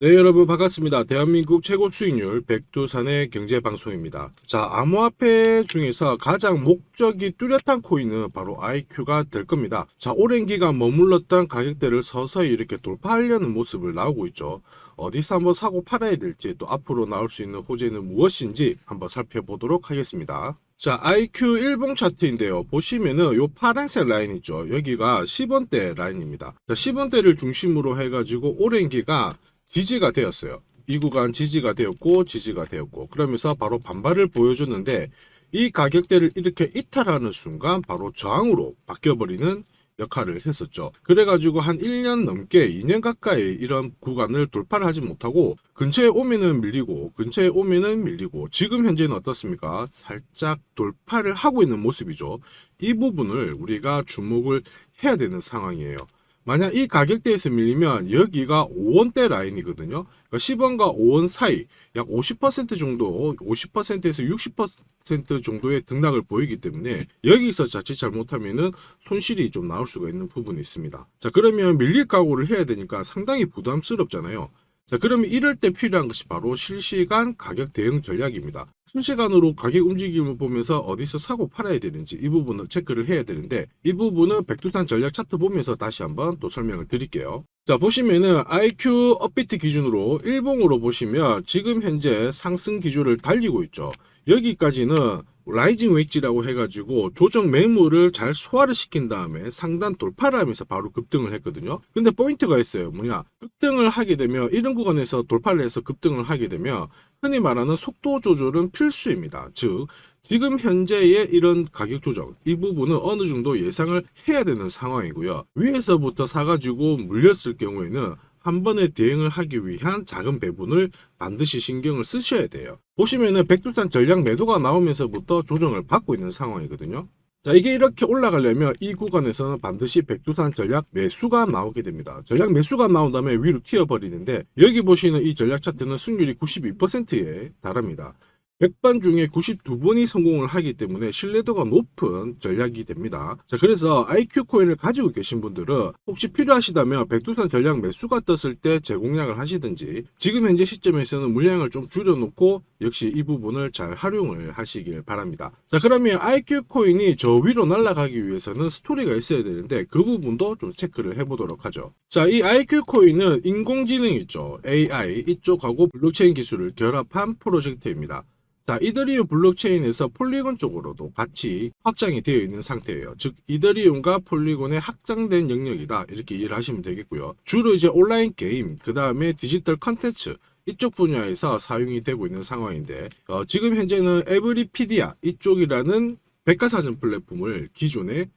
네, 여러분 반갑습니다. 대한민국 최고 수익률 백두산의 경제방송입니다. 자, 암호화폐 중에서 가장 목적이 뚜렷한 코인은 바로 IQ가 될 겁니다. 자, 오랜 기간 머물렀던 가격대를 서서히 이렇게 돌파하려는 모습을 나오고 있죠. 어디서 한번 사고 팔아야 될지, 또 앞으로 나올 수 있는 호재는 무엇인지 한번 살펴보도록 하겠습니다. 자, IQ 일봉 차트인데요. 보시면은 요 파란색 라인 있죠. 여기가 10원대 라인입니다. 자, 10원대를 중심으로 해가지고 오랜 기간 지지가 되었어요. 이 구간 지지가 되었고 지지가 되었고, 그러면서 바로 반발을 보여줬는데, 이 가격대를 이렇게 이탈하는 순간 바로 저항으로 바뀌어버리는 역할을 했었죠. 그래가지고 한 1년 넘게 2년 가까이 이런 구간을 돌파를 하지 못하고 근처에 오면은 밀리고 근처에 오면은 밀리고, 지금 현재는 어떻습니까? 살짝 돌파를 하고 있는 모습이죠. 이 부분을 우리가 주목을 해야 되는 상황이에요. 만약 이 가격대에서 밀리면 여기가 5원대 라인이거든요. 그러니까 10원과 5원 사이 약 50% 정도, 50%에서 60% 정도의 등락을 보이기 때문에 여기서 자칫 잘못하면은 손실이 좀 나올 수가 있는 부분이 있습니다. 자, 그러면 밀릴 각오를 해야 되니까 상당히 부담스럽잖아요. 자, 그러면 이럴 때 필요한 것이 바로 실시간 가격 대응 전략입니다. 실시간으로 가격 움직임을 보면서 어디서 사고 팔아야 되는지 이 부분을 체크를 해야 되는데, 이 부분은 백두산 전략 차트 보면서 다시 한번 또 설명을 드릴게요. 자, 보시면은 IQ 업비트 기준으로 일봉으로 보시면 지금 현재 상승 기조를 달리고 있죠. 여기까지는 라이징 웨이지라고 해가지고 조정 매물을 잘 소화를 시킨 다음에 상단 돌파를 하면서 바로 급등을 했거든요. 근데 포인트가 있어요. 뭐냐, 급등을 하게 되면 이런 구간에서 돌파를 해서 급등을 하게 되면 흔히 말하는 속도 조절은 필수입니다. 즉 지금 현재의 이런 가격 조정, 이 부분은 어느 정도 예상을 해야 되는 상황이고요. 위에서부터 사가지고 물렸을 경우에는 한 번에 대응을 하기 위한 작은 배분을 반드시 신경을 쓰셔야 돼요. 보시면은 백두산 전략 매도가 나오면서부터 조정을 받고 있는 상황이거든요. 자, 이게 이렇게 올라가려면 이 구간에서는 반드시 백두산 전략 매수가 나오게 됩니다. 전략 매수가 나온 다음에 위로 튀어버리는데, 여기 보시는 이 전략 차트는 승률이 92%에 달합니다. 100번 중에 92번이 성공을 하기 때문에 신뢰도가 높은 전략이 됩니다. 자, 그래서 IQ 코인을 가지고 계신 분들은 혹시 필요하시다면 백두산 전략 매수가 떴을 때 재공략을 하시든지, 지금 현재 시점에서는 물량을 좀 줄여놓고 역시 이 부분을 잘 활용을 하시길 바랍니다. 자, 그러면 IQ 코인이 저 위로 날아가기 위해서는 스토리가 있어야 되는데, 그 부분도 좀 체크를 해보도록 하죠. 자, 이 IQ 코인은 인공지능 있죠. AI 이쪽하고 블록체인 기술을 결합한 프로젝트입니다. 자, 이더리움 블록체인에서 폴리곤 쪽으로도 같이 확장이 되어 있는 상태예요. 즉 이더리움과 폴리곤의 확장된 영역이다, 이렇게 이해를 하시면 되겠고요. 주로 이제 온라인 게임, 그 다음에 디지털 컨텐츠 이쪽 분야에서 사용이 되고 있는 상황인데, 지금 현재는 에브리피디아 이쪽이라는 백과사전 플랫폼을 기존에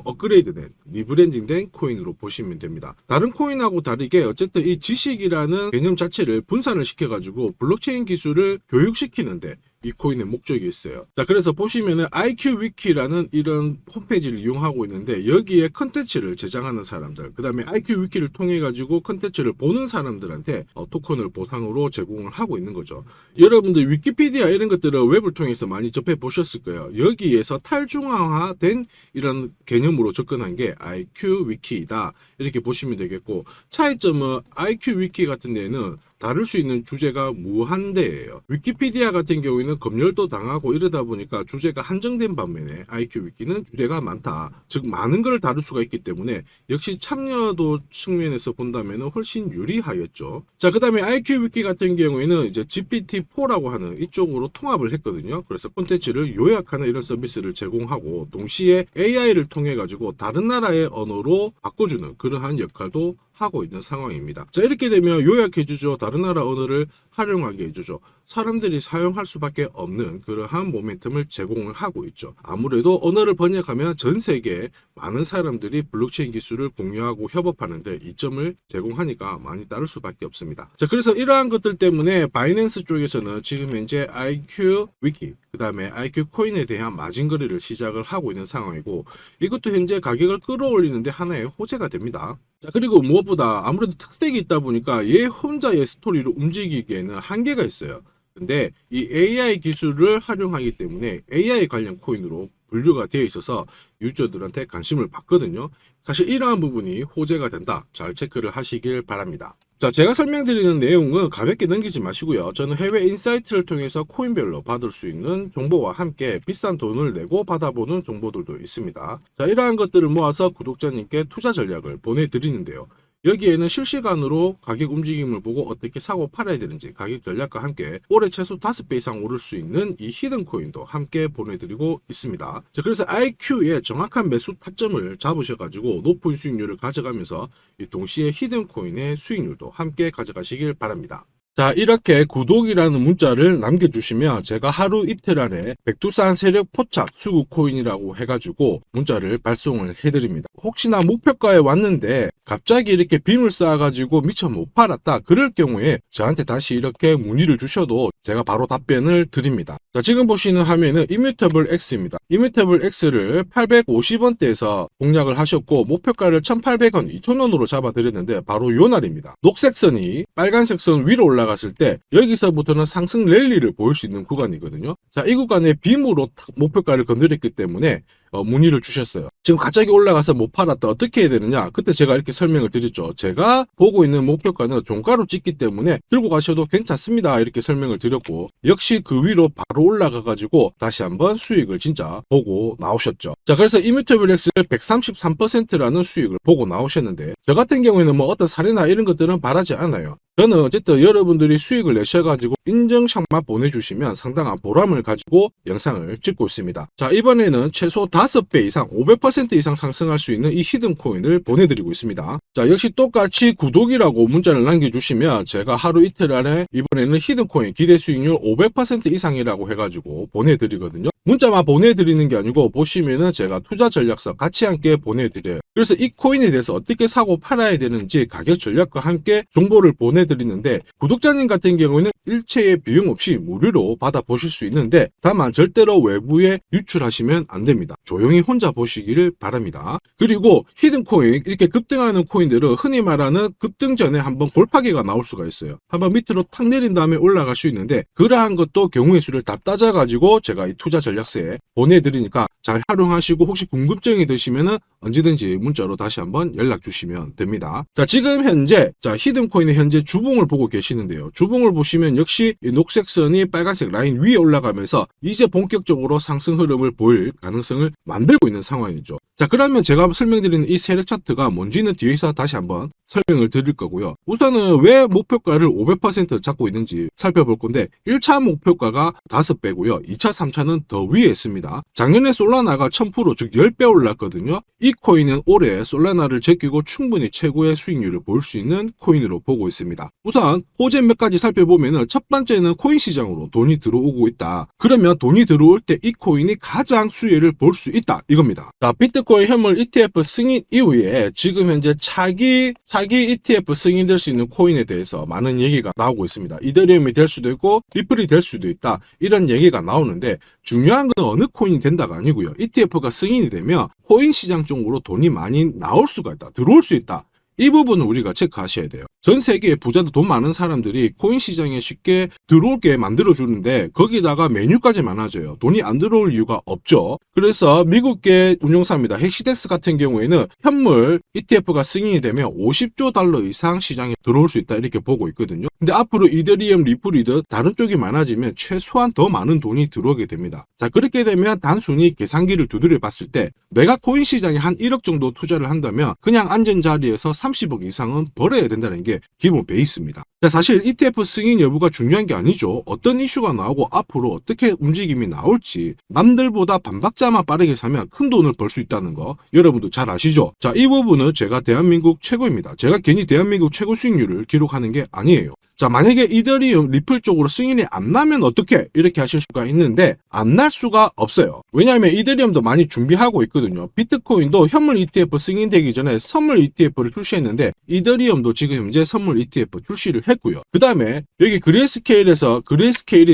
업그레이드된, 리브랜딩된 코인으로 보시면 됩니다. 다른 코인하고 다르게 어쨌든 이 지식이라는 개념 자체를 분산을 시켜가지고 블록체인 기술을 교육시키는데 이 코인의 목적이 있어요. 자, 그래서 보시면은 IQ 위키라는 이런 홈페이지를 이용하고 있는데, 여기에 컨텐츠를 제작하는 사람들, 그 다음에 IQ 위키를 통해 가지고 컨텐츠를 보는 사람들한테 토큰을 보상으로 제공을 하고 있는 거죠. 여러분들 위키피디아 이런 것들을 웹을 통해서 많이 접해 보셨을 거예요. 여기에서 탈중앙화된 이런 개념으로 접근한 게 IQ 위키이다, 이렇게 보시면 되겠고, 차이점은 IQ 위키 같은 데는 다룰 수 있는 주제가 무한대예요. 위키피디아 같은 경우에는 검열도 당하고 이러다 보니까 주제가 한정된 반면에 IQ 위키는 주제가 많다. 즉 많은 걸 다룰 수가 있기 때문에 역시 참여도 측면에서 본다면 훨씬 유리하겠죠. 자, 그 다음에 IQ 위키 같은 경우에는 이제 GPT-4라고 하는 이쪽으로 통합을 했거든요. 그래서 콘텐츠를 요약하는 이런 서비스를 제공하고, 동시에 AI를 통해 가지고 다른 나라의 언어로 바꿔주는 그러한 역할도 하고 있는 상황입니다. 자, 이렇게 되면 요약해주죠. 다른 나라 언어를 활용하게 해주죠. 사람들이 사용할 수밖에 없는 그러한 모멘텀을 제공을 하고 있죠. 아무래도 언어를 번역하면 전 세계 많은 사람들이 블록체인 기술을 공유하고 협업하는데 이점을 제공하니까 많이 따를 수밖에 없습니다. 자, 그래서 이러한 것들 때문에 바이낸스 쪽에서는 지금 현재 IQ 위키, 그 다음에 IQ 코인에 대한 마진 거래를 시작을 하고 있는 상황이고, 이것도 현재 가격을 끌어올리는데 하나의 호재가 됩니다. 자, 그리고 무엇보다 아무래도 특색이 있다 보니까 얘 혼자의 스토리로 움직이기에는 한계가 있어요. 근데 이 AI 기술을 활용하기 때문에 AI 관련 코인으로 분류가 되어 있어서 유저들한테 관심을 받거든요. 사실 이러한 부분이 호재가 된다. 잘 체크를 하시길 바랍니다. 자, 제가 설명드리는 내용은 가볍게 넘기지 마시고요. 저는 해외 인사이트를 통해서 코인별로 받을 수 있는 정보와 함께 비싼 돈을 내고 받아보는 정보들도 있습니다. 자, 이러한 것들을 모아서 구독자님께 투자 전략을 보내드리는데요. 여기에는 실시간으로 가격 움직임을 보고 어떻게 사고 팔아야 되는지 가격 전략과 함께 올해 최소 5배 이상 오를 수 있는 이 히든 코인도 함께 보내드리고 있습니다. 자, 그래서 IQ의 정확한 매수 타점을 잡으셔가지고 높은 수익률을 가져가면서 이 동시에 히든 코인의 수익률도 함께 가져가시길 바랍니다. 자, 이렇게 구독이라는 문자를 남겨주시면 제가 하루 이틀 안에 백두산 세력 포착 수급 코인이라고 해가지고 문자를 발송을 해드립니다. 혹시나 목표가에 왔는데 갑자기 이렇게 빔을 쌓아가지고 미처 못 팔았다 그럴 경우에 저한테 다시 이렇게 문의를 주셔도 제가 바로 답변을 드립니다. 자, 지금 보시는 화면은 이뮤터블 X입니다. 이뮤터블 X를 850원대에서 공략을 하셨고 목표가를 1,800원, 2,000원으로 잡아드렸는데 바로 요 날입니다. 녹색 선이 빨간색 선 위로 올라갔을 때 여기서부터는 상승 랠리를 보일 수 있는 구간이거든요. 자, 이 구간에 빔으로 목표가를 건드렸기 때문에 문의를 주셨어요. 지금 갑자기 올라가서 못 팔았다 어떻게 해야 되느냐, 그때 제가 이렇게 설명을 드렸죠. 제가 보고 있는 목표가는 종가로 찍기 때문에 들고 가셔도 괜찮습니다 이렇게 설명을 드렸고, 역시 그 위로 바로 올라가 가지고 다시 한번 수익을 진짜 보고 나오셨죠. 자, 그래서 이뮤터블 X를 133%라는 수익을 보고 나오셨는데 저 같은 경우에는 뭐 어떤 사례나 이런 것들은 바라지 않아요. 저는 어쨌든 여러분들이 수익을 내셔가지고 인증샷만 보내주시면 상당한 보람을 가지고 영상을 찍고 있습니다. 자, 이번에는 최소 5배 이상 500% 이상 상승할 수 있는 이 히든 코인을 보내드리고 있습니다. 자, 역시 똑같이 구독이라고 문자를 남겨주시면 제가 하루 이틀 안에 이번에는 히든 코인 기대 수익률 500% 이상이라고 해가지고 보내드리거든요. 문자만 보내드리는 게 아니고 보시면은 제가 투자 전략서 같이 함께 보내드려요. 그래서 이 코인에 대해서 어떻게 사고 팔아야 되는지 가격 전략과 함께 정보를 보내드리는데, 구독자님 같은 경우에는 일체의 비용 없이 무료로 받아보실 수 있는데 다만 절대로 외부에 유출하시면 안 됩니다. 조용히 혼자 보시기를 바랍니다. 그리고 히든 코인, 이렇게 급등하는 코인들은 흔히 말하는 급등 전에 한번 골파기가 나올 수가 있어요. 한번 밑으로 탁 내린 다음에 올라갈 수 있는데 그러한 것도 경우의 수를 다 따져가지고 제가 이 투자 전략서에 보내드리니까 잘 활용하시고, 혹시 궁금증이 드시면은 언제든지 문자로 다시 한번 연락 주시면 됩니다. 자, 지금 현재 히든 코인의 현재 주봉을 보고 계시는데요. 주봉을 보시면 역시 이 녹색 선이 빨간색 라인 위에 올라가면서 이제 본격적으로 상승 흐름을 보일 가능성을 만들고 있는 상황이죠. 자, 그러면 제가 설명드리는 이 세력 차트가 뭔지는 뒤에서 다시 한번 설명을 드릴 거고요. 우선은 왜 목표가를 500% 잡고 있는지 살펴볼 건데, 1차 목표가가 5배고요. 2차, 3차는 더 위에 있습니다. 작년에 솔라나가 1000%, 즉 10배 올랐거든요. 이 코인은 올해 솔라나를 제끼고 충분히 최고의 수익률을 볼 수 있는 코인으로 보고 있습니다. 우선 호재 몇 가지 살펴보면은 첫 번째는 코인 시장으로 돈이 들어오고 있다. 그러면 돈이 들어올 때 이 코인이 가장 수혜를 볼 수 있다 이겁니다. 자, 비트코인 현물 ETF 승인 이후에 지금 현재 차기 ETF 승인될 수 있는 코인에 대해서 많은 얘기가 나오고 있습니다. 이더리움이 될 수도 있고 리플이 될 수도 있다 이런 얘기가 나오는데, 중요한 건 어느 코인이 된다가 아니고요. ETF가 승인이 되면 코인 시장 쪽으로 돈이 많이 나올 수가 있다, 들어올 수 있다. 이 부분은 우리가 체크하셔야 돼요. 전 세계의 부자도 돈 많은 사람들이 코인 시장에 쉽게 들어올게 만들어주는데 거기다가 메뉴까지 많아져요. 돈이 안 들어올 이유가 없죠. 그래서 미국계 운용사입니다. 헥시덱스 같은 경우에는 현물 ETF가 승인이 되면 50조 달러 이상 시장에 들어올 수 있다 이렇게 보고 있거든요. 근데 앞으로 이더리움, 리플이든 다른 쪽이 많아지면 최소한 더 많은 돈이 들어오게 됩니다. 자, 그렇게 되면 단순히 계산기를 두드려 봤을 때 내가 코인 시장에 한 1억 정도 투자를 한다면 그냥 앉은 자리에서 30억 이상은 벌어야 된다는 게 기본 베이스입니다. 자, 사실 ETF 승인 여부가 중요한 게 아니죠. 어떤 이슈가 나오고 앞으로 어떻게 움직임이 나올지, 남들보다 반박자만 빠르게 사면 큰 돈을 벌 수 있다는 거 여러분도 잘 아시죠? 자, 이 부분은 제가 대한민국 최고입니다. 제가 괜히 대한민국 최고 수익률을 기록하는 게 아니에요. 자, 만약에 이더리움, 리플 쪽으로 승인이 안 나면 어떻게? 이렇게 하실 수가 있는데 안 날 수가 없어요. 왜냐하면 이더리움도 많이 준비하고 있거든요. 비트코인도 현물 ETF 승인되기 전에 선물 ETF를 출시했는데 이더리움도 지금 현재 선물 ETF 출시를 했고요. 그 다음에 여기 그레이스케일이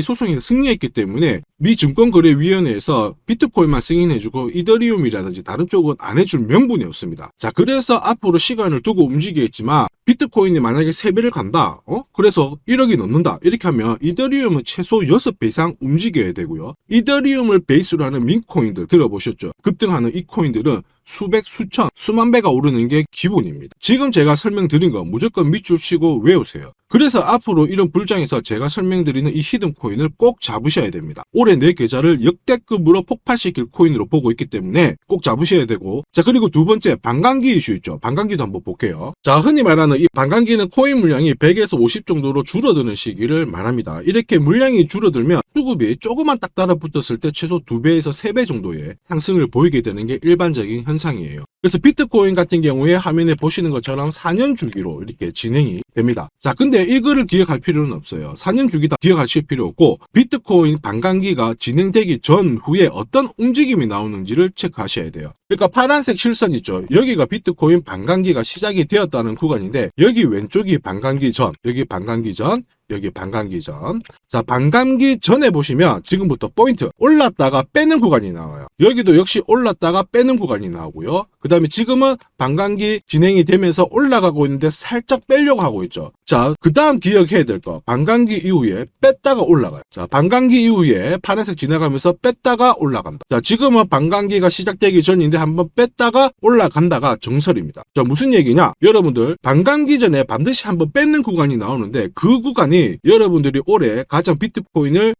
소송에서 승리했기 때문에 미 증권거래위원회에서 비트코인만 승인해주고 이더리움이라든지 다른 쪽은 안 해줄 명분이 없습니다. 자, 그래서 앞으로 시간을 두고 움직이겠지만 비트코인이 만약에 3배를 간다, 그래서 1억이 넘는다 이렇게 하면 이더리움은 최소 6배 이상 움직여야 되고요. 이더리움을 베이스로 하는 민코인들 들어보셨죠? 급등하는 이 코인들은 수백, 수천, 수만 배가 오르는 게 기본입니다. 지금 제가 설명드린 거 무조건 밑줄 치고 외우세요. 그래서 앞으로 이런 불장에서 제가 설명드리는 이 히든 코인을 꼭 잡으셔야 됩니다. 올해 내 계좌를 역대급으로 폭발시킬 코인으로 보고 있기 때문에 꼭 잡으셔야 되고, 자, 그리고 두 번째 반감기 이슈 있죠. 반감기도 한번 볼게요. 자, 흔히 말하는 이 반감기는 코인 물량이 100에서 50 정도로 줄어드는 시기를 말합니다. 이렇게 물량이 줄어들면 수급이 조금만 딱 달라붙었을 때 최소 2배에서 3배 정도의 상승을 보이게 되는 게 일반적인 현상이에요. 그래서 비트코인 같은 경우에 화면에 보시는 것처럼 4년 주기로 이렇게 진행이 됩니다. 자, 근데 이거를 기억할 필요는 없어요. 4년 주기 다 기억하실 필요 없고, 비트코인 반감기가 진행되기 전후에 어떤 움직임이 나오는지를 체크하셔야 돼요. 그러니까 파란색 실선 있죠. 여기가 비트코인 반감기가 시작이 되었다는 구간인데, 여기 왼쪽이 반감기 전, 여기 반감기 전, 여기 반감기 전. 자, 반감기 전에 보시면 지금부터 포인트 올랐다가 빼는 구간이 나와요. 여기도 역시 올랐다가 빼는 구간이 나오고요. 그 다음에 지금은 반감기 진행이 되면서 올라가고 있는데 살짝 빼려고 하고 있죠. 자, 그 다음 기억해야 될 거, 반감기 이후에 뺐다가 올라가요. 자, 반감기 이후에 파란색 지나가면서 뺐다가 올라간다. 자, 지금은 반감기가 시작되기 전인데 한번 뺐다가 올라간다가 정설입니다. 자, 무슨 얘기냐? 여러분들 반감기 전에 반드시 한번 뺏는 구간이 나오는데, 그 구간이 여러분들이 올해 가장 비트코인을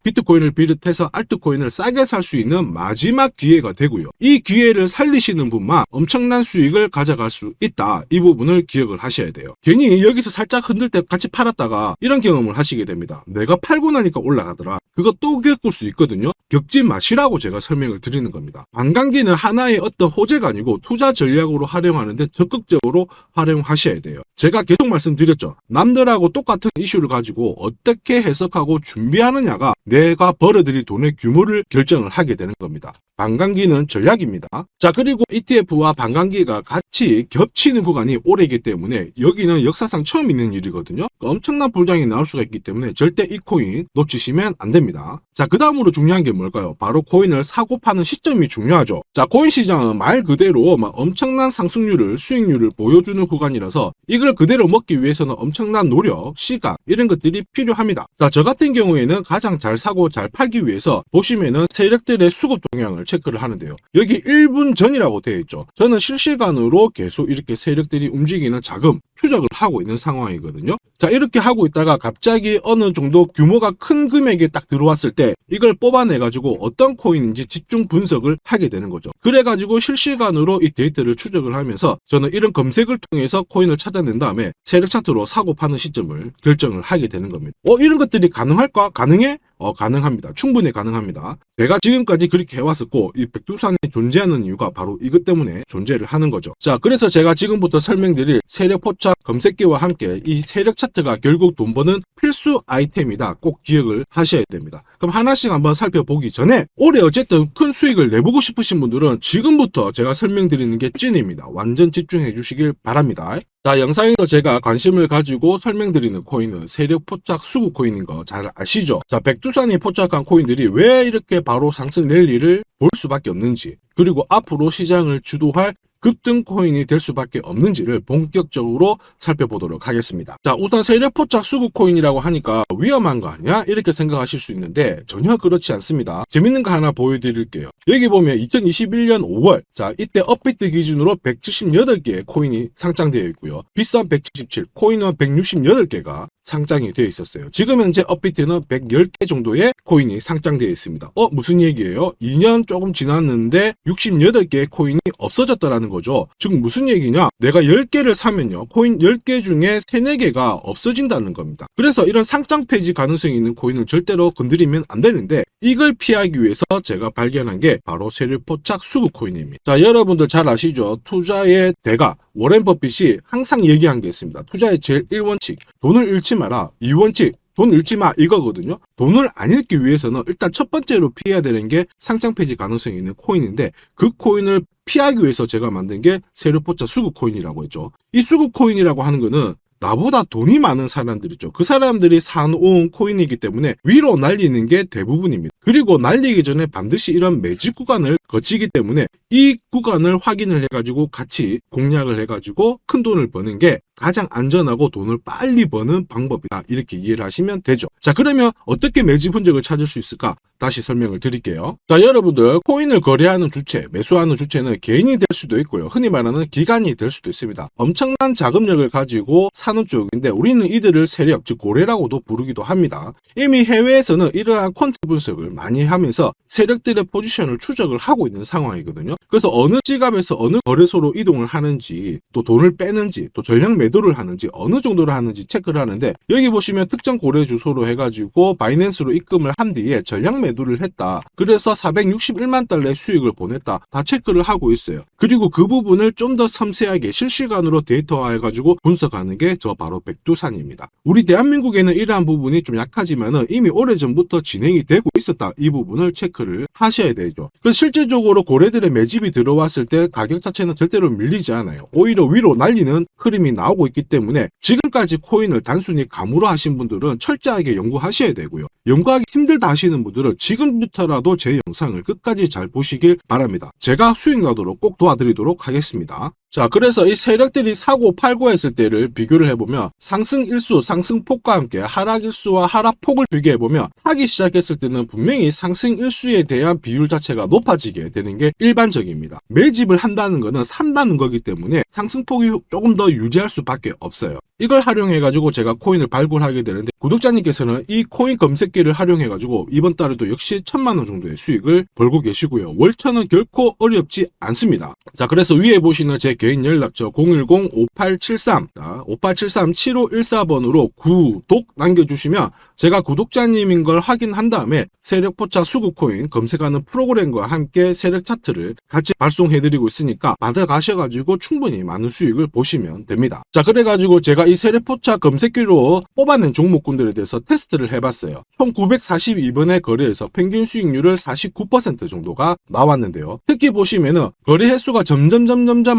비롯해서 알트코인을 싸게 살 수 있는 마지막 기회가 되고요. 이 기회를 살리시는 분만 엄청난 수익을 가져갈 수 있다. 이 부분을 기억을 하셔야 돼요. 괜히 여기서 살짝 흔들 때 같이 팔았다가 이런 경험을 하시게 됩니다. 내가 팔고 나니까 올라가더라. 그거 또 겪을 수 있거든요. 겪지 마시라고 제가 설명을 드리는 겁니다. 반감기는 하나의 어떤 호재가 아니고 투자 전략으로 활용하는데 적극적으로 활용하셔야 돼요. 제가 계속 말씀드렸죠. 남들하고 똑같은 이슈를 가지고 어떻게 해석하고 준비하느냐가 내가 벌어들일 돈의 규모를 결정을 하게 되는 겁니다. 반감기는 전략입니다. 자, 그리고 ETF와 반감기가 같이 겹치는 구간이 올해이기 때문에 여기는 역사상 처음 있는 일이거든요. 엄청난 불장이 나올 수가 있기 때문에 절대 이 코인 놓치시면 안 됩니다. 자, 그 다음으로 중요한 게 뭘까요? 바로 코인을 사고 파는 시점이 중요하죠. 자, 코인 시장은 말 그대로 엄청난 상승률을, 수익률을 보여주는 구간이라서 이걸 그대로 먹기 위해서는 엄청난 노력, 시간 이런 것들이 필요합니다. 자, 저 같은 경우에는 가장 잘 사고 잘 팔기 위해서 보시면은 세력들의 수급 동향을 체크를 하는데요. 여기 1분 전이라고 되어 있죠. 저는 실시간으로 계속 이렇게 세력들이 움직이는 자금 추적을 하고 있는 상황이거든요. 자, 이렇게 하고 있다가 갑자기 어느 정도 규모가 큰 금액이 딱 들어왔을 때 이걸 뽑아내가지고 어떤 코인인지 집중 분석을 하게 되는 거죠. 그래가지고 실시간으로 이 데이터를 추적을 하면서 저는 이런 검색을 통해서 코인을 찾아낸 다음에 세력 차트로 사고 파는 시점을 결정을 하게 되는 겁니다. 이런 것들이 가능할까? 가능해? 가능합니다. 충분히 가능합니다. 제가 지금까지 그렇게 해왔었고, 이 백두산이 존재하는 이유가 바로 이것 때문에 존재를 하는 거죠. 자, 그래서 제가 지금부터 설명드릴 세력 포착 검색기와 함께 이 세력 차트가 결국 돈 버는 필수 아이템이다. 꼭 기억을 하셔야 됩니다. 그럼 하나씩 한번 살펴보기 전에 올해 어쨌든 큰 수익을 내보고 싶으신 분들은 지금부터 제가 설명드리는 게 찐입니다. 완전 집중해 주시길 바랍니다. 자, 영상에서 제가 관심을 가지고 설명드리는 코인은 세력 포착 수급 코인인 거 잘 아시죠? 자, 백두산이 포착한 코인들이 왜 이렇게 바로 상승 랠리를 볼 수밖에 없는지, 그리고 앞으로 시장을 주도할 급등 코인이 될 수밖에 없는지를 본격적으로 살펴보도록 하겠습니다. 자, 우선 세력 포착 수급 코인이라고 하니까 위험한 거 아니야? 이렇게 생각하실 수 있는데 전혀 그렇지 않습니다. 재밌는 거 하나 보여드릴게요. 여기 보면 2021년 5월, 자, 이때 업비트 기준으로 178개의 코인이 상장되어 있고요. 비싼 177, 코인은 168개가 상장이 되어 있었어요. 지금 현재 업비트는 110개 정도의 코인이 상장되어 있습니다. 무슨 얘기예요? 2년 조금 지났는데 68개의 코인이 없어졌다라는 거죠. 즉 무슨 얘기냐? 내가 10개를 사면요, 코인 10개 중에 3, 4개가 없어진다는 겁니다. 그래서 이런 상장 폐지 가능성이 있는 코인은 절대로 건드리면 안 되는데, 이걸 피하기 위해서 제가 발견한 게 바로 세력 포착 수급 코인입니다. 자, 여러분들 잘 아시죠? 투자의 대가 워렌 버핏이 항상 얘기한 게 있습니다. 투자의 제일 1원칙, 돈을 잃지 마라. 2원칙, 돈 잃지 마, 이거거든요. 돈을 안 잃기 위해서는 일단 첫 번째로 피해야 되는 게 상장 폐지 가능성이 있는 코인인데, 그 코인을 피하기 위해서 제가 만든 게 세력 포착 수급 코인이라고 했죠. 이 수급 코인이라고 하는 거는 나보다 돈이 많은 사람들이죠. 그 사람들이 사놓은 코인이기 때문에 위로 날리는 게 대부분입니다. 그리고 날리기 전에 반드시 이런 매집 구간을 거치기 때문에 이 구간을 확인을 해가지고 같이 공략을 해가지고 큰 돈을 버는 게 가장 안전하고 돈을 빨리 버는 방법이다. 이렇게 이해를 하시면 되죠. 자, 그러면 어떻게 매집 흔적을 찾을 수 있을까? 다시 설명을 드릴게요. 자, 여러분들 코인을 거래하는 주체, 매수하는 주체는 개인이 될 수도 있고요. 흔히 말하는 기관이 될 수도 있습니다. 엄청난 자금력을 가지고 사는 쪽인데 우리는 이들을 세력, 즉 고래라고도 부르기도 합니다. 이미 해외에서는 이러한 퀀트 분석을 많이 하면서 세력들의 포지션을 추적을 하고 있는 상황이거든요. 그래서 어느 지갑에서 어느 거래소로 이동을 하는지, 또 돈을 빼는지, 또 전량 매도를 하는지, 어느 정도를 하는지 체크를 하는데, 여기 보시면 특정 거래 주소로 해가지고 바이낸스로 입금을 한 뒤에 전량 매도를 했다. 그래서 461만 달러의 수익을 보냈다. 다 체크를 하고 있어요. 그리고 그 부분을 좀 더 섬세하게 실시간으로 데이터화해가지고 분석하는 게 저 바로 백두산입니다. 우리 대한민국에는 이러한 부분이 좀 약하지만은 이미 오래전부터 진행이 되고 있었다. 이 부분을 체크를 하셔야 되죠. 그래서 실질적으로 고래들의 매집이 들어왔을 때 가격 자체는 절대로 밀리지 않아요. 오히려 위로 날리는 흐름이 나오고 있기 때문에 지금까지 코인을 단순히 감으로 하신 분들은 철저하게 연구하셔야 되고요. 연구하기 힘들다 하시는 분들은 지금부터라도 제 영상을 끝까지 잘 보시길 바랍니다. 제가 수익 나도록 꼭 도와드리도록 하겠습니다. 자, 그래서 이 세력들이 사고 팔고 했을 때를 비교를 해보면 상승 일수, 상승폭과 함께 하락 일수와 하락폭을 비교해보면 사기 시작했을 때는 분명히 상승 일수에 대한 비율 자체가 높아지게 되는 게 일반적입니다. 매집을 한다는 거는 산다는 거기 때문에 상승폭이 조금 더 유지할 수밖에 없어요. 이걸 활용해가지고 제가 코인을 발굴하게 되는데, 구독자님께서는 이 코인 검색기를 활용해가지고 이번 달에도 역시 1000만 원 정도의 수익을 벌고 계시고요. 월천은 결코 어렵지 않습니다. 자, 그래서 위에 보시는 제 개인 연락처 010-5873-7514번으로 구독 남겨주시면 제가 구독자님인 걸 확인한 다음에 세력포차 수급코인 검색하는 프로그램과 함께 세력 차트를 같이 발송해드리고 있으니까 받아가셔가지고 충분히 많은 수익을 보시면 됩니다. 자, 그래가지고 제가 이 세력포차 검색기로 뽑아낸 종목군들에 대해서 테스트를 해봤어요. 총 942번의 거래에서 평균 수익률을 49% 정도가 나왔는데요. 특히 보시면은 거래 횟수가 점점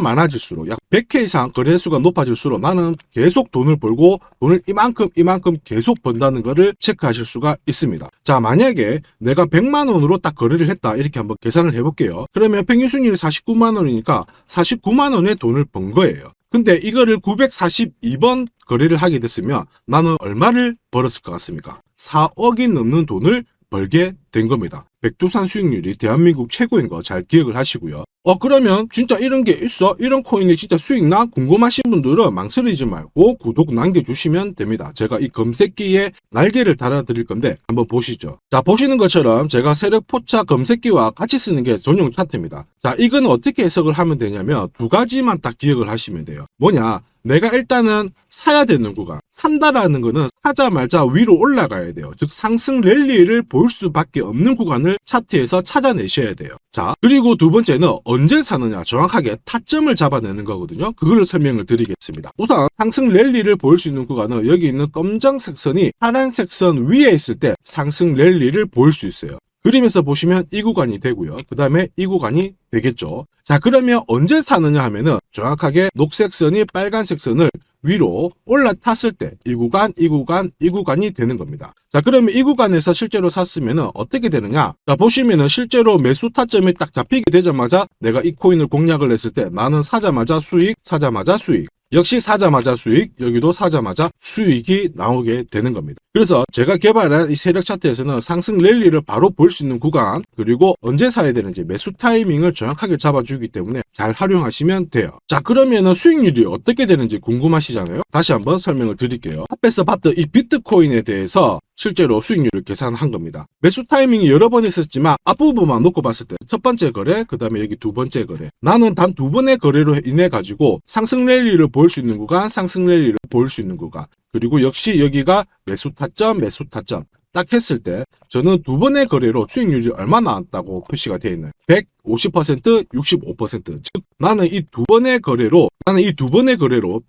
많아질수록 약 100회 이상 거래 횟수가 높아질수록 나는 계속 돈을 벌고 돈을 이만큼 계속 번다는 거를 체크하실 수가 있습니다. 자, 만약에 내가 100만 원으로 딱 거래를 했다. 이렇게 한번 계산을 해볼게요. 그러면 평균 수익률이 49만 원이니까 49만 원의 돈을 번 거예요. 근데 이거를 942번 거래를 하게 됐으면 나는 얼마를 벌었을 것 같습니까? 4억이 넘는 돈을 벌게 된 겁니다. 백두산 수익률이 대한민국 최고인 거 잘 기억을 하시고요. 그러면 진짜 이런 게 있어? 이런 코인이 진짜 수익 나? 궁금하신 분들은 망설이지 말고 구독 남겨주시면 됩니다. 제가 이 검색기에 날개를 달아드릴 건데 한번 보시죠. 자, 보시는 것처럼 제가 세력포차 검색기와 같이 쓰는 게 전용 차트입니다. 자, 이건 어떻게 해석을 하면 되냐면 두 가지만 딱 기억을 하시면 돼요. 뭐냐? 내가 일단은 사야 되는 구간, 산다라는 거는 사자마자 위로 올라가야 돼요. 즉 상승 랠리를 볼 수밖에 없는 구간을 차트에서 찾아내셔야 돼요. 자, 그리고 두 번째는 언제 사느냐, 정확하게 타점을 잡아내는 거거든요. 그걸 설명을 드리겠습니다. 우선 상승 랠리를 볼 수 있는 구간은 여기 있는 검정색 선이 파란색 선 위에 있을 때 상승 랠리를 볼 수 있어요. 그림에서 보시면 이 구간이 되고요. 그 다음에 이 구간이 되겠죠. 자, 그러면 언제 사느냐 하면은 정확하게 녹색 선이 빨간색 선을 위로 올라탔을 때 이 구간이 되는 겁니다. 자, 그러면 이 구간에서 실제로 샀으면은 어떻게 되느냐? 자, 보시면은 실제로 매수 타점이 딱 잡히게 되자마자 내가 이 코인을 공략을 했을 때 나는 사자마자 수익, 사자마자 수익. 역시 사자마자 수익, 여기도 사자마자 수익이 나오게 되는 겁니다. 그래서 제가 개발한 이 세력 차트에서는 상승 랠리를 바로 볼 수 있는 구간, 그리고 언제 사야 되는지 매수 타이밍을 정확하게 잡아주기 때문에 잘 활용하시면 돼요. 자, 그러면은 수익률이 어떻게 되는지 궁금하시잖아요. 다시 한번 설명을 드릴게요. 앞에서 봤던 이 비트코인에 대해서 실제로 수익률을 계산한 겁니다. 매수 타이밍이 여러 번 있었지만 앞부분만 놓고 봤을 때 첫 번째 거래, 그 다음에 여기 두 번째 거래, 나는 단 두 번의 거래로 인해 가지고 상승 랠리를 볼 수 있는 구간, 상승 랠리를 볼 수 있는 구간, 그리고 역시 여기가 매수 타점 딱 했을 때 저는 두 번의 거래로 수익률이 얼마 나왔다고 표시가 되어 있나요? 150%, 65%. 즉 나는 이 두 번의 거래로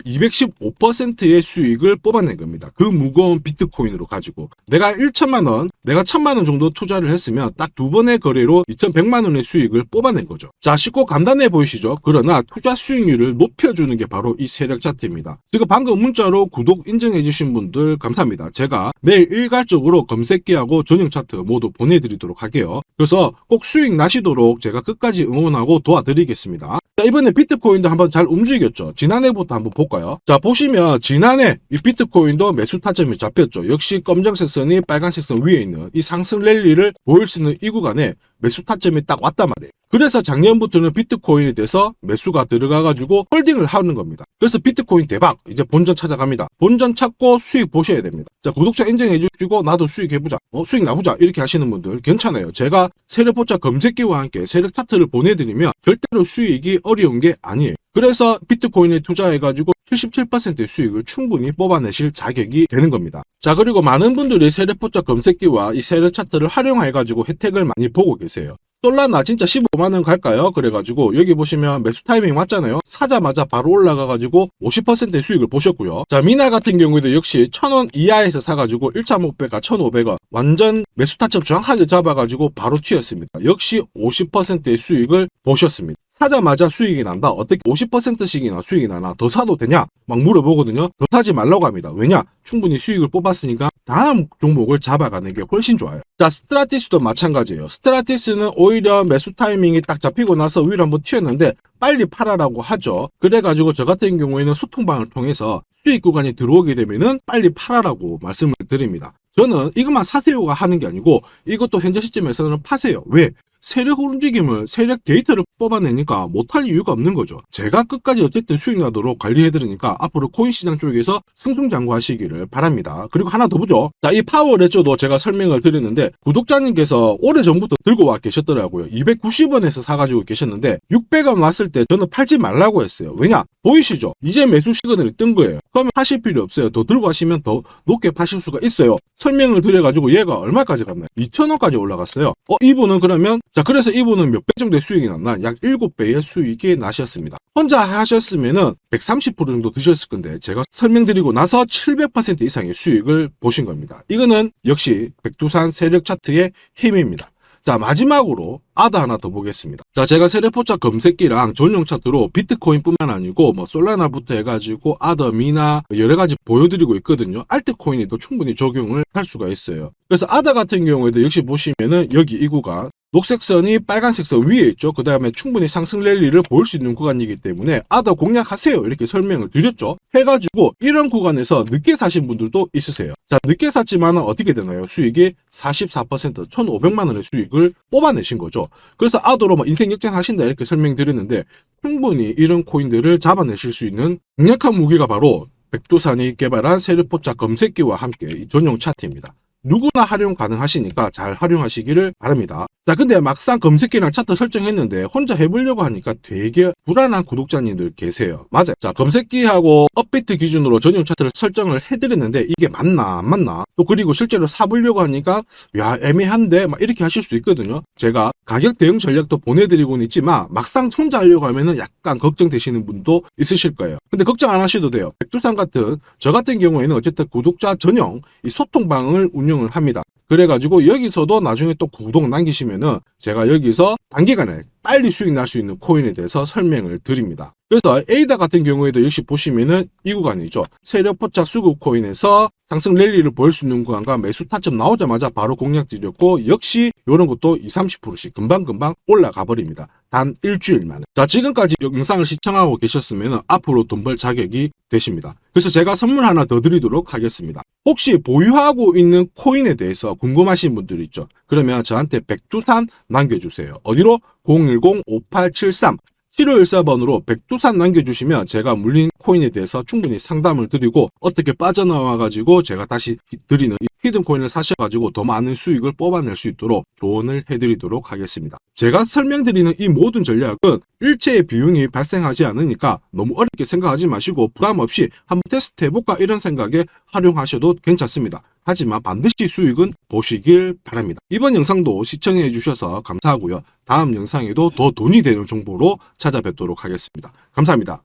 215%의 수익을 뽑아낸 겁니다. 그 무거운 비트코인으로 가지고 내가 1천만 원, 내가 1000만 원 정도 투자를 했으면 딱 두 번의 거래로 2100만 원의 수익을 뽑아낸 거죠. 자, 쉽고 간단해 보이시죠? 그러나 투자 수익률을 높여주는 게 바로 이 세력 차트입니다. 지금 방금 문자로 구독 인증해 주신 분들 감사합니다. 제가 매일 일괄적으로 검색기하고 전용 차트 모두 보내드리도록 할게요. 그래서 꼭 수익 나시도록 제가 제가 끝까지 응원하고 도와드리겠습니다. 자, 이번에 비트코인도 한번 잘 움직였죠. 지난해부터 한번 볼까요? 자, 보시면 지난해 이 비트코인도 매수 타점이 잡혔죠. 역시 검정색 선이 빨간색 선 위에 있는 이 상승 랠리를 보일 수 있는 이 구간에 매수 타점이 딱 왔단 말이에요. 그래서 작년부터는 비트코인에 대해서 매수가 들어가가지고 홀딩을 하는 겁니다. 그래서 비트코인 대박, 이제 본전 찾아갑니다. 본전 찾고 수익 보셔야 됩니다. 자, 구독자 인정해주시고 나도 수익 해보자, 수익 나보자 이렇게 하시는 분들 괜찮아요. 제가 세력포차 검색기와 함께 세력 차트를 보내드리면 절대로 수익이 어려운 게 아니에요. 그래서 비트코인에 투자해가지고 77%의 수익을 충분히 뽑아내실 자격이 되는 겁니다. 자, 그리고 많은 분들이 세력포차 검색기와 이 세력 차트를 활용해가지고 혜택을 많이 보고 계세요. 솔라나 진짜 15만원 갈까요? 그래가지고 여기 보시면 매수 타이밍 맞잖아요. 사자마자 바로 올라가가지고 50%의 수익을 보셨고요. 자, 미나 같은 경우에도 역시 1000원 이하에서 사가지고 1.5배가 1,500원 완전 매수 타점 정확하게 잡아가지고 바로 튀었습니다. 역시 50%의 수익을 보셨습니다. 사자마자 수익이 난다. 어떻게 50%씩이나 수익이 나나? 더 사도 되냐? 막 물어보거든요. 더 사지 말라고 합니다. 왜냐? 충분히 수익을 뽑았으니까 다음 종목을 잡아가는 게 훨씬 좋아요. 자, 스트라티스도 마찬가지예요. 스트라티스는 오히려 매수 타이밍이 딱 잡히고 나서 위로 한번 튀었는데 빨리 팔아라고 하죠. 그래가지고 저 같은 경우에는 소통방을 통해서 수익 구간이 들어오게 되면은 빨리 팔아라고 말씀을 드립니다. 저는 이것만 사세요가 하는 게 아니고 이것도 현재 시점에서는 파세요. 왜? 세력 움직임을 세력 데이터를 뽑아내니까 못할 이유가 없는 거죠. 제가 끝까지 어쨌든 수익 나도록 관리해드리니까 앞으로 코인 시장 쪽에서 승승장구하시기를 바랍니다. 그리고 하나 더 보죠. 자, 이 파워레저도 제가 설명을 드렸는데 구독자님께서 오래전부터 들고 와 계셨더라고요. 290원에서 사가지고 계셨는데 600원 왔을 때 저는 팔지 말라고 했어요. 왜냐? 보이시죠? 이제 매수 시그널이 뜬 거예요. 그러면 파실 필요 없어요. 더 들고 가시면 더 높게 파실 수가 있어요. 설명을 드려가지고 얘가 얼마까지 갔나요? 2,000원까지 올라갔어요. 이분은 그러면 자, 그래서 이분은 몇 배 정도의 수익이 났나? 약 7배의 수익이 나셨습니다. 혼자 하셨으면은 130% 정도 드셨을 건데 제가 설명드리고 나서 700% 이상의 수익을 보신 겁니다. 이거는 역시 백두산 세력 차트의 힘입니다. 자, 마지막으로 아더 하나 더 보겠습니다. 자, 제가 세력포차 검색기랑 전용 차트로 비트코인뿐만 아니고 뭐 솔라나부터 해가지고 아더, 미나 여러 가지 보여드리고 있거든요. 알트코인에도 충분히 적용을 할 수가 있어요. 그래서 아더 같은 경우에도 역시 보시면은 여기 이 구간 녹색 선이 빨간색 선 위에 있죠. 그 다음에 충분히 상승 랠리를 보일 수 있는 구간이기 때문에 아더 공략하세요 이렇게 설명을 드렸죠. 해가지고 이런 구간에서 늦게 사신 분들도 있으세요. 자, 늦게 샀지만 어떻게 되나요? 수익이 44% 1,500만 원의 수익을 뽑아내신 거죠. 그래서 아더로 뭐 인생 역전하신다 이렇게 설명드렸는데 충분히 이런 코인들을 잡아내실 수 있는 강력한 무기가 바로 백두산이 개발한 세력포차 검색기와 함께 이 전용 차트입니다. 누구나 활용 가능하시니까 잘 활용하시기를 바랍니다. 자, 근데 막상 검색기랑 차트 설정했는데 혼자 해보려고 하니까 되게 불안한 구독자님들 계세요. 맞아요. 자, 검색기하고 업비트 기준으로 전용 차트를 설정을 해드렸는데 이게 맞나 안 맞나? 또 그리고 실제로 사보려고 하니까 야, 애매한데 막 이렇게 하실 수 있거든요. 제가 가격 대응 전략도 보내드리고는 있지만 막상 혼자 하려고 하면은 약간 걱정되시는 분도 있으실 거예요. 근데 걱정 안 하셔도 돼요. 백두산 같은 저 같은 경우에는 어쨌든 구독자 전용 이 소통방을 운영을 합니다. 그래가지고 여기서도 나중에 또 구독 남기시면은 제가 여기서 단기간에 빨리 수익 날 수 있는 코인에 대해서 설명을 드립니다. 그래서 에이다 같은 경우에도 역시 보시면은 이 구간이죠. 세력포착 수급 코인에서 상승 랠리를 보일 수 있는 구간과 매수 타점 나오자마자 바로 공략 드렸고 역시 이런 것도 20-30%씩 금방금방 올라가 버립니다. 단 일주일 만에. 자, 지금까지 영상을 시청하고 계셨으면 앞으로 돈 벌 자격이 되십니다. 그래서 제가 선물 하나 더 드리도록 하겠습니다. 혹시 보유하고 있는 코인에 대해서 궁금하신 분들 있죠? 그러면 저한테 백두산 남겨주세요. 어디로? 010-5873 7514번으로 백두산 남겨주시면 제가 물린 코인에 대해서 충분히 상담을 드리고 어떻게 빠져나와가지고 제가 다시 드리는 히든 코인을 사셔가지고 더 많은 수익을 뽑아낼 수 있도록 조언을 해드리도록 하겠습니다. 제가 설명드리는 이 모든 전략은 일체의 비용이 발생하지 않으니까 너무 어렵게 생각하지 마시고 부담 없이 한번 테스트 해볼까 이런 생각에 활용하셔도 괜찮습니다. 하지만 반드시 수익은 보시길 바랍니다. 이번 영상도 시청해 주셔서 감사하고요. 다음 영상에도 더 돈이 되는 정보로 찾아뵙도록 하겠습니다. 감사합니다.